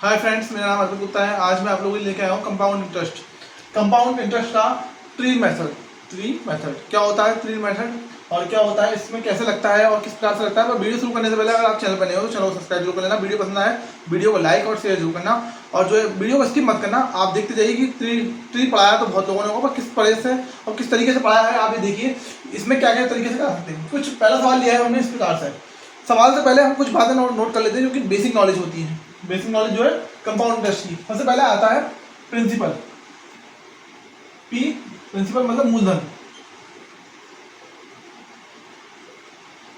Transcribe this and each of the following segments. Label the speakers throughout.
Speaker 1: Hi friends, मेरा नाम अर्पित गुप्ता है। आज मैं आप लोगों के लिए लेके आया हूँ कंपाउंड इंटरेस्ट। कंपाउंड इंटरेस्ट का ट्री मेथड क्या होता है, ट्री मेथड और क्या होता है, इसमें कैसे लगता है और किस प्रकार से लगता है। पर वीडियो शुरू करने से पहले अगर आप चैनल पर नए हो तो चैनल को सब्सक्राइब जरूर कर लेना। वीडियो पसंद आए वीडियो को लाइक और शेयर जरूर करना, और जो है वीडियो को स्किप मत करना। आप देखते जाइए कि ट्री पढ़ाया तो बहुत लोगों ने होगा, पर किस तरह से और किस तरीके से पढ़ाया है आप ये देखिए। इसमें क्या क्या तरीके से कर सकते हैं। कुछ पहला सवाल लिया है हमने इस प्रकार से। सवाल से पहले हम कुछ बातें नोट कर लेते हैं जो कि बेसिक नॉलेज होती है। बेसिक नॉलेज जो है कंपाउंड इंटरेस्ट की, सबसे पहले आता है प्रिंसिपल। प्रिंसिपल मतलब मूलधन।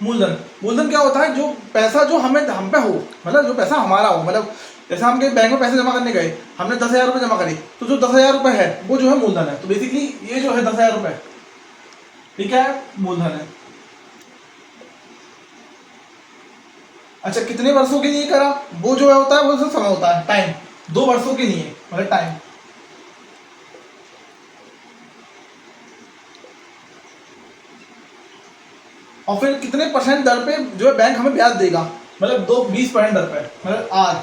Speaker 1: मूलधन क्या होता है, जो पैसा जो हम पे हो, मतलब जो पैसा हमारा हो। मतलब जैसे हम कहीं बैंक में पैसे जमा करने गए, हमने 10,000 रुपये जमा करे, तो जो 10,000 रुपये है वो जो है मूलधन है। तो बेसिकली ये जो है 10,000 रुपये, ठीक है, मूलधन है। अच्छा, कितने वर्षों के लिए करा, वो जो है होता है वो जो समय होता है, टाइम। 2 वर्षों के लिए मतलब टाइम। और फिर कितने परसेंट दर पे जो है बैंक हमें ब्याज देगा, मतलब 20% दर पे, मतलब आर।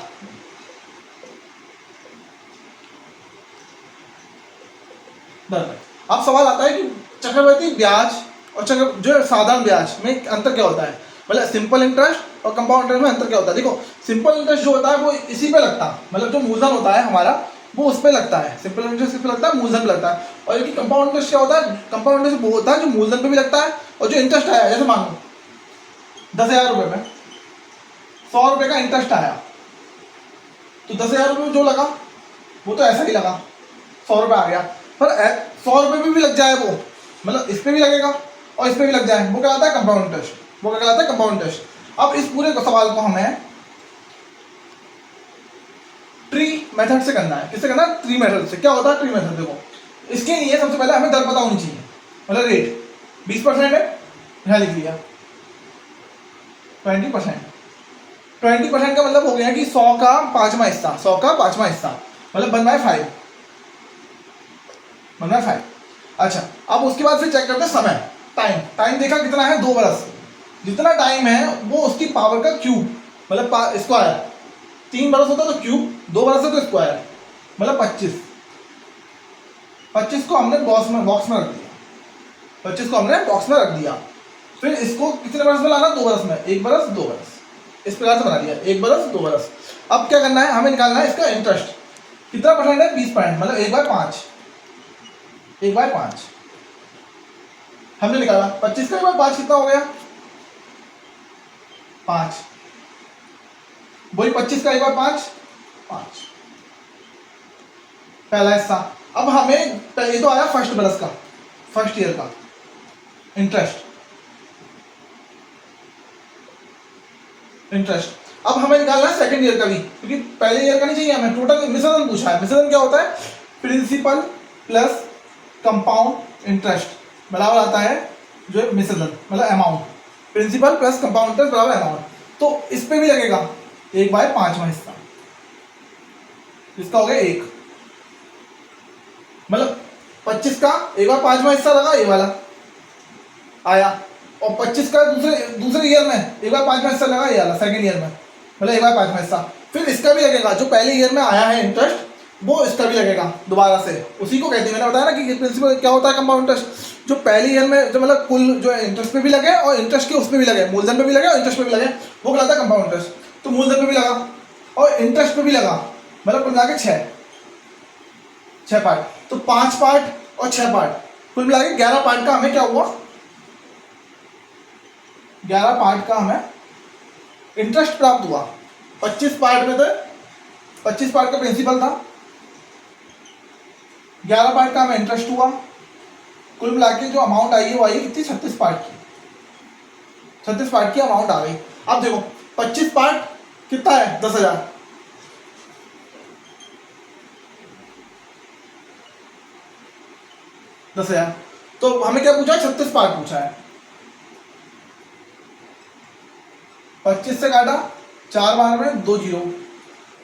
Speaker 1: दर पे अब सवाल आता है कि चक्रवृद्धि ब्याज और जो है साधारण ब्याज में अंतर क्या होता है, मतलब सिंपल इंटरेस्ट और कंपाउंड इंटरेस्ट में अंतर क्या होता है। देखो, सिंपल इंटरेस्ट जो होता है वो इसी पे लगता है, मतलब जो मूलधन होता है हमारा वो उस पे लगता है। सिंपल इंटरेस्ट किस पे लगता है, मूलधन पे लगता है। और ये कंपाउंड इंटरेस्ट क्या होता है, कंपाउंड इंटरेस्ट वो होता है जो मूलधन पे भी लगता है, और जो इंटरेस्ट आया, जैसे मान लो 10,000 रुपये में 100 रुपये का इंटरेस्ट आया, तो 10,000 रुपये जो लगा वो तो ऐसा ही लगा, 100 रुपये आ गया। पर 100 रुपये भी लग जाए वो, मतलब इस पे भी लगेगा और इस पे भी लग जाए, वो कहलाता है कंपाउंड इंटरेस्ट। वो क्या कहलाता है, कंपाउंड इंटरेस्ट। अब इस पूरे सवाल को हमें ट्री मेथड से करना है। किससे करना है, ट्री मेथड से। क्या होता है ट्री मेथड, देखो इसके लिए सबसे पहले हमें दर पता होनी चाहिए, मतलब रेट 20% है, यहाँ लिख लिया 20%। 20% का मतलब हो गया कि 100 का 5वां हिस्सा, 100 का 5वां हिस्सा, मतलब 1/5। अच्छा, अब उसके बाद फिर चेक करते हैं समय, टाइम देखा कितना है, 2 बरस। जितना टाइम है वो उसकी पावर का क्यूब, मतलब स्क्वायर। 3 बरस होता तो क्यूब, 2 बरस है तो स्क्वायर, मतलब 25। 25 को हमने बॉक्स में रख दिया। 25 को हमने बॉक्स में रख दिया। फिर इसको कितने बरस में लाना, 2 बरस में, 1 बरस 2 बरस, इस प्रकार से बना दिया, 1 बरस 2 बरस। अब क्या करना है, हमें निकालना है इसका इंटरेस्ट। कितना परसेंट है, 20%, मतलब 1/5। 1/5 हमने निकाला। 25 का 1/5 कितना हो गया, 5। वही 25 का 1/5, 5, पहला हिस्सा। अब हमें ये तो आया फर्स्ट बरस का, फर्स्ट ईयर का इंटरेस्ट। अब हमें निकालना है सेकंड ईयर का भी, क्योंकि पहले ईयर का नहीं चाहिए हमें। टोटल मिश्रण पूछा है। मिश्रण क्या होता है, प्रिंसिपल प्लस कंपाउंड इंटरेस्ट बराबर आता है जो है मिश्रण, मतलब amount. Principal plus compound interest बराबर अमाउंट। तो इस पे भी लगेगा 1/5वां हिस्सा, इसका हो गया 1, मतलब 25 का 1/5वां हिस्सा लगा, ये वाला आया। और 25 का दूसरे ईयर में 1/5वां हिस्सा लगा, ये वाला सेकंड ईयर में, मतलब 1/5वां हिस्सा। फिर इसका भी लगेगा, जो पहले ईयर में आया है इंटरेस्ट वो इसका भी लगेगा दोबारा से। उसी को कहते हैं, मैंने बताया ना कि प्रिंसिपल क्या होता है, कंपाउंड इंटरेस्ट। जो पहले ईयर में जो मतलब कुल जो है इंटरेस्ट पे भी लगे और इंटरेस्ट के उसमें भी लगे, मूलधन पे भी लगे और इंटरेस्ट पे भी लगे, वो कहलाता है कंपाउंड इंटरेस्ट। तो मूलधन पे भी लगा और इंटरेस्ट पे भी लगा, मतलब कुल मिला के 6 पार्ट। तो 5 पार्ट और 6 पार्ट, कुल मिला के 11 पार्ट का हमें क्या हुआ, 11 पार्ट का हमें इंटरेस्ट प्राप्त हुआ। 25 पार्ट में थे, 25 पार्ट का प्रिंसिपल था, 11 पार्ट का हमें इंटरेस्ट हुआ। कुल मिला के जो अमाउंट आई है वो आई कितनी, 36 पार्ट की। 36 पार्ट की अमाउंट आ गई। अब देखो 25 पार्ट कितना है, 10,000। 10,000। तो हमें क्या पूछा है, 36 पार्ट पूछा है। 25 से काटा, 4 बार में 2 जीरो,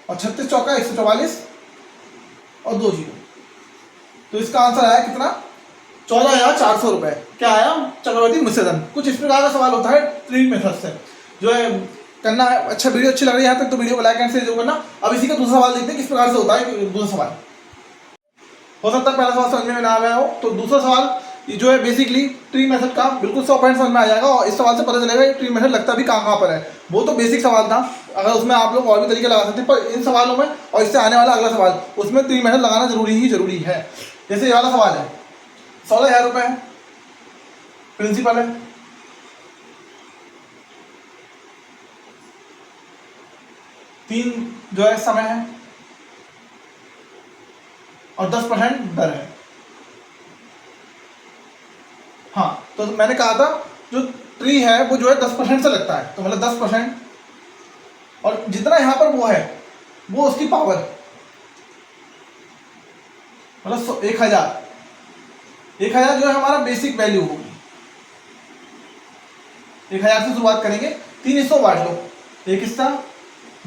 Speaker 1: और 36 चौका 144 और 2 जीरो। तो इसका आंसर आया कितना, 14,400 रुपये। क्या आया, चक्रवर्ती मिश्रण। कुछ इस प्रकार का सवाल होता है ट्री मेथड से, जो है करना है। अच्छा वीडियो अच्छी लग रही है यहाँ तक तो वीडियो को लाइक एंड शेयर जरूर करना। अब इसी का दूसरा सवाल देखते हैं किस प्रकार से होता है। दूसरा सवाल हो सकता है पहला सवाल समझ में ना आया हो, तो दूसरा सवाल ये जो है बेसिकली ट्री मेथड का बिल्कुल 100% समझ में आ जाएगा और इस सवाल से पता चलेगा ये ट्री मेथड लगता भी कहाँ पर है। वो तो बेसिक सवाल था, अगर उसमें आप लोग और भी तरीके लगा सकते हैं, पर इन सवालों में और इससे आने वाला अगला सवाल उसमें ट्री मेथड लगाना जरूरी है। जैसे ये वाला सवाल है, 16,000 रुपये है, प्रिंसिपल है, तीन जो है समय है और 10% दर है। हाँ तो मैंने कहा था जो ट्री है वो जो है 10% से लगता है, तो मतलब 10% और जितना यहाँ पर वो है वो उसकी पावर, मतलब 1,000 जो है हमारा बेसिक वैल्यू होगी। 1,000 से शुरुआत करेंगे, 3 हिस्सों बांट लो, एक हिस्सा,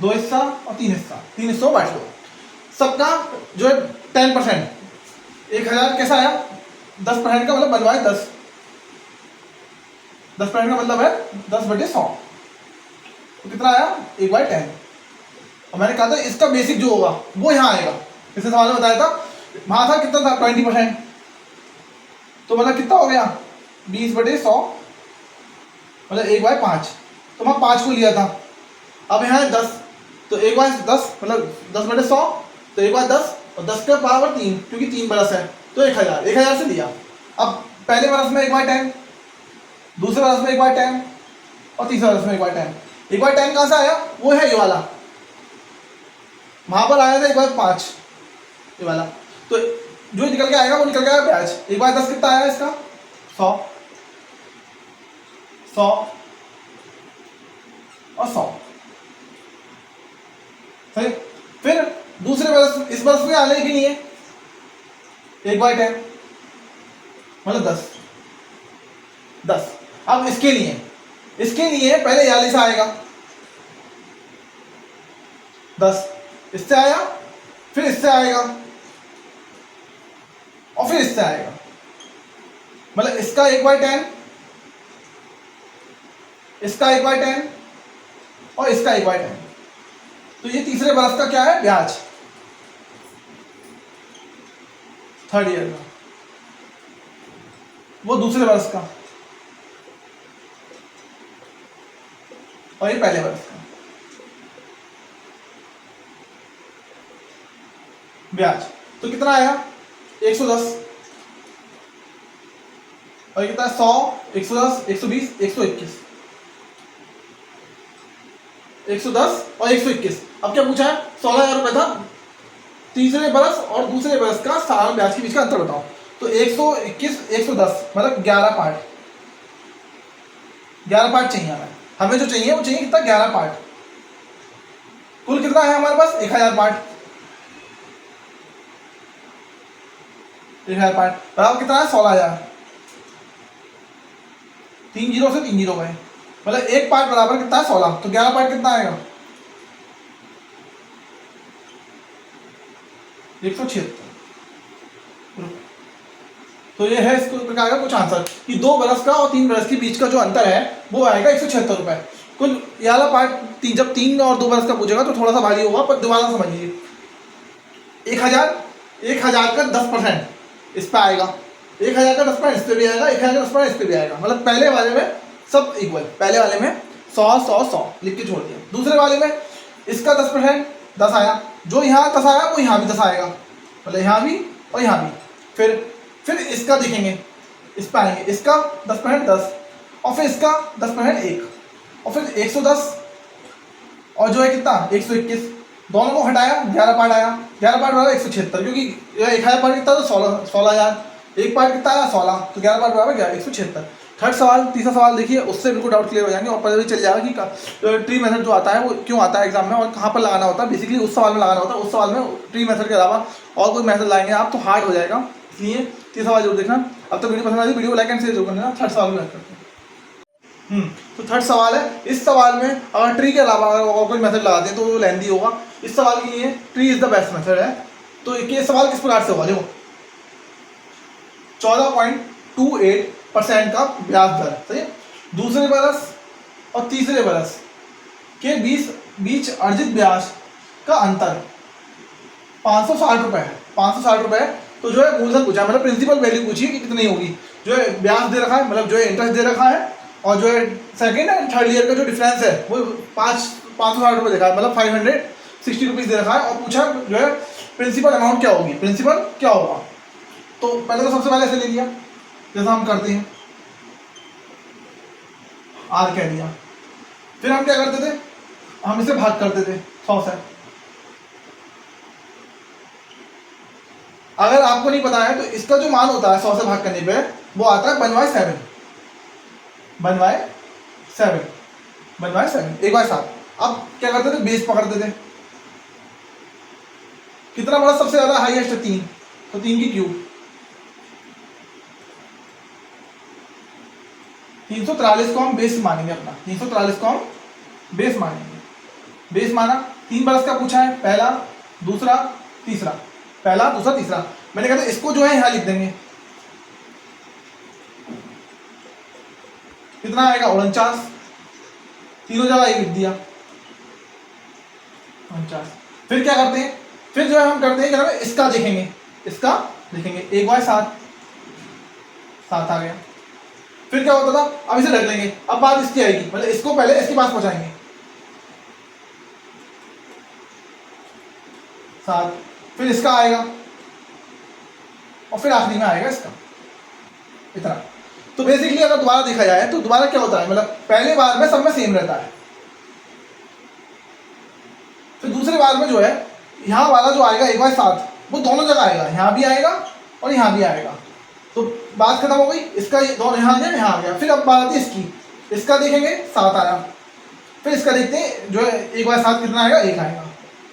Speaker 1: 2 हिस्सा और 3 हिस्सा, 3 हिस्सों बांट लो। सबका जो है 10%, 1,000 कैसा आया, 10% का मतलब बनवाए 10% का मतलब है 10/100, तो कितना आया 1/10। और मैंने कहा था इसका बेसिक जो होगा वो यहाँ आएगा, पिछले सवाल में बताया था, वहाँ था कितना था 20%, तो मतलब कितना हो गया 20/100, मतलब 1/5, तो मैं 5 को लिया था। अब यहाँ है 10, तो 1/10 मतलब 10/100, तो 1/10 और 10 का पावर 3, क्योंकि 3 बरस है तो 1,000 से लिया। अब पहले बरस में 1/10, दूसरे बरस में 1/10 और तीसरे बरस में 1/10। 1/10 कहाँ से आया, वो है ये वाला, वहां पर आया था 1/5 ये वाला, तो जो निकल के आएगा वो निकल के आएगा ब्याज। 1/10 कितना आया इसका 100 और 100, सही। फिर दूसरे बरस, इस बरस में आने की नहीं है 1/10 मतलब 10। अब इसके लिए पहले यहाँ से आएगा 10, इससे आया, फिर इससे आएगा और फिर इससे आएगा, मतलब इसका 1/10, इसका 1/10 और इसका 1/10, तो ये तीसरे बरस का क्या है ब्याज, थर्ड ईयर का। वो दूसरे बरस का और ये पहले बरस का ब्याज। तो कितना आया 110 और कितना 100, 110, 120, 121, 110 और 121। अब क्या पूछा है 16,000 रुपये था, तीसरे बरस और दूसरे बरस का साधारण ब्याज के बीच का अंतर बताओ। तो 121, 110 मतलब 11 पार्ट चाहिए हमें जो चाहिए वो चाहिए कितना 11 पार्ट। कुल कितना है हमारे पास 1,000 पार्ट, 1,000 पार्ट बराबर कितना है 16,000, 3 जीरो से 3 जीरो गए, मतलब एक पार्ट बराबर कितना है 16, तो 11 पार्ट कितना आएगा 176। तो ये है इसको प्रकार का कुछ आंसर कि 2 बरस का और 3 बरस के बीच का जो अंतर है वो आएगा 176 रुपये। कुल ये वाला पार्ट जब 3 और 2 बरस का पूछेगा तो थोड़ा सा भारी होगा, पर दोबारा समझ लीजिए 1,000 का 10% इस पर आएगा, 1,000 का 10% इस पर भी आएगा, 1,000 का 10% इस पर भी आएगा, मतलब पहले वाले में सब इक्वल, पहले वाले में 100 100 100 लिख के छोड़ दिया। दूसरे वाले में इसका 10% 10 आया, जो यहाँ 10 आया वो यहाँ भी 10 आएगा, मतलब यहाँ भी और यहाँ भी। फिर इसका देखेंगे, इस पर आएंगे, इसका 10% 10 और फिर इसका 10% 1 और फिर 110 और जो है कितना 121, दोनों को हटाया 11 पार्ट आया, 11 पार्ट बराबर 176, क्योंकि 1,000 पार्ट कितना तो 16,000, एक पार्ट कितना आया 16, तो 11 पार्ट बराबर 176। थर्ड सवाल, तीसरा सवाल देखिए, उससे बिल्कुल डाउट क्लियर हो जाएंगे और पता भी चल जाएगा कि ट्री मेथड जो आता है वो क्यों आता है एग्जाम में और कहाँ पर लगाना होता है। बेसिकली उस सवाल में लगाना होता है, उस सवाल में ट्री मेथड के अलावा और कोई मेथड लाएंगे आप तो हार्ड हो जाएगा, इसलिए तीसरा सवाल जरूर देखना। अब तो वीडियो पसंद आई वीडियो लाइक एंड शेयर जरूर करना। थर्ड सवाल में बात करते हैं। तो थर्ड सवाल है, इस सवाल में अगर ट्री के अलावा अगर और कोई मेथड लगाते हैं तो वो लेंदी होगा, इस सवाल के लिए tree is the best method है। तो ये सवाल किस प्रकार से होगा, देखो 14.28% का ब्याज दर, सही है, दूसरे बरस और तीसरे बरस के बीच अर्जित ब्याज का अंतर 560 रुपये है। 560 रुपये तो जो है मूलधन पूछा, मतलब प्रिंसिपल वैल्यू पूछी कि कितनी होगी। जो है ब्याज दे रखा है, मतलब जो है इंटरेस्ट दे रखा है, और जो है सेकेंड एंड थर्ड ईयर का जो डिफरेंस है वो 560 रुपये देखा है, मतलब 560 रुपीज़ दे रखा है। और पूछा जो है प्रिंसिपल अमाउंट क्या होगी, प्रिंसिपल क्या होगा। तो पहले तो सबसे पहले ऐसे ले लिया जैसा हम करते हैं, आर कह दिया। फिर हम क्या करते थे, हम इसे भाग करते थे 100 से। अगर आपको नहीं पता है तो इसका जो मान होता है 100 से भाग करने पे वो आता है 1/7, 1/7, 1/7, 1/7। अब क्या करते थे, बेस पकड़ते थे। कितना बड़ा सबसे ज्यादा हाईएस्ट है 3, तो 3 की क्यूब 343 को हम बेस मानेंगे अपना, 343 को हम बेस मानेंगे। बेस माना, 3 बरस का पूछा है, पहला दूसरा तीसरा, पहला दूसरा तीसरा। मैंने कहा था इसको जो है यहां लिख देंगे, कितना आएगा 49, तीनों जगह एक लिख दिया 49। फिर क्या करते हैं, फिर जो है हम करते हैं क्या, इसका देखेंगे, इसका देखेंगे 1/7, 7 आ गया। फिर क्या होता था, अब इसे रख लेंगे, अब बात इसकी आएगी, मतलब इसको पहले इसके पास पहुंचाएंगे 7, फिर इसका आएगा और फिर आखिरी में आएगा इसका, इतना। तो बेसिकली अगर दोबारा देखा जाए तो दोबारा क्या होता है, मतलब पहले बार में सब में सेम रहता है, फिर दूसरे बार में जो है यहाँ वाला जो आएगा 1/7 वो दोनों जगह आएगा, यहाँ भी आएगा और यहाँ भी आएगा। तो बात खत्म हो गई, इसका दोनों यहाँ आ गया, यहाँ आ गया। फिर अब बात आती है इसकी, इसका देखेंगे 7 आया, फिर इसका देखते हैं जो है 1/7 कितना आएगा, 1 आएगा,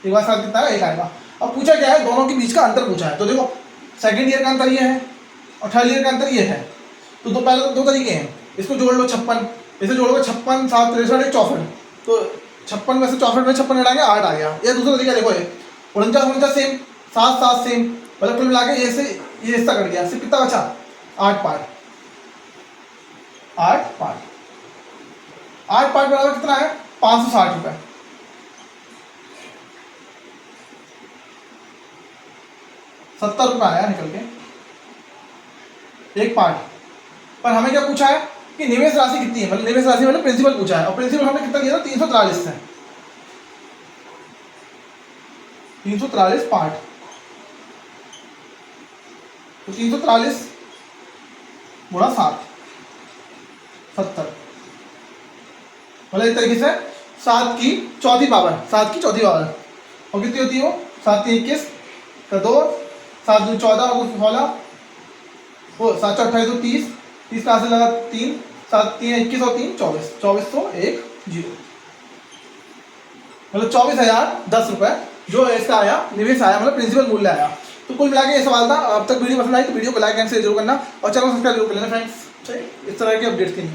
Speaker 1: 1/7 कितना आएगा, 1 आएगा। अब पूछा क्या है, दोनों के बीच का अंतर पूछा है। तो देखो सेकेंड ईयर का अंतर ये है और थर्ड ईयर का अंतर ये है। तो पहले तो 2 तरीके हैं, इसको जोड़ लो 56, इसे जोड़ोगे 56, 7, 63, 64। तो 56 में से 64 में 56 हटाएंगे 8 आ गया। ये दूसरा तरीका देखो, ये 49 सेम, 7 7 सेम, मतलब कुल मिला के ये हिस्सा कट गया, सिर्फ कितना बचा 8 पार्ट, 8 पार्ट, 8 पार्ट बराबर कितना है 560 रुपये। 70 रुपये आया निकल के एक पार्ट। पर हमें क्या पूछा है कि निवेश राशि कितनी है, मतलब निवेश राशि मतलब प्रिंसिपल पूछा है, और प्रिंसिपल हमने कितना दिया था 343 है, 343 पार्ट। तो 343 गुणा 7, 70, मतलब इस तरीके से 7 की चौथी पावर, 7 की चौथी पावर। और कितनी होती है वो, 7 3 21 का 2, 7 2 14 और 16, वो 7 4 28 तो 30, 30 कहाँ से लगा 3, 7 3 21 और 3 24, 24 तो 1 0, मतलब 24,010 रुपये जो इसका आया, निवेश आया, मतलब प्रिंसिपल मूल्य आया। तो कुल मिला के ये सवाल था। अब तक वीडियो पसंद आई तो वीडियो को लाइक एंड शेयर जरूर करना और चैनल सब्सक्राइब जरूर कर लेना फ्रेंड्स। इस तरह के अपडेट्स के लिए।